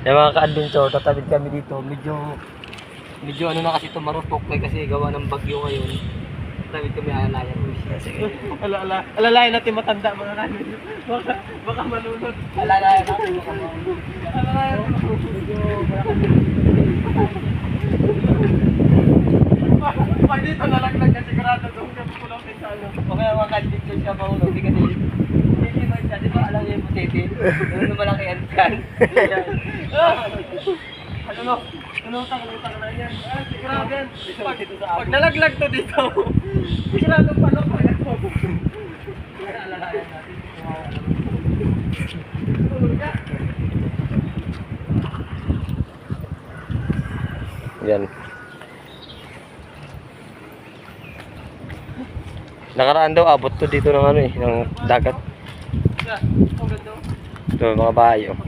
Yung mga ka-adventure, tatawid kami dito. Medyo ano na kasi tumarupok kasi gawa ng bagyo ngayon. Tatawid kami alalayan. Sige. Alalayan natin matanda mga kanin. Baka malunod. Alalayan natin mga malunod. Alalayan pag dito nalaglag na sigurado doon ka pupulotin sa ano. O kaya mga ka-adventure siya mahulog. Kasi hindi man siya, di ba alam niya yung putetin? Ano malaki yan dyan? Lutang na yan. Sigurado yan. Pag nalaglag to dito, sigurado palok pa yan. Kaya alalayan natin. Yan. Nakaraan daw abot to dito ng ano ng dagat. Ito mga bahay oh.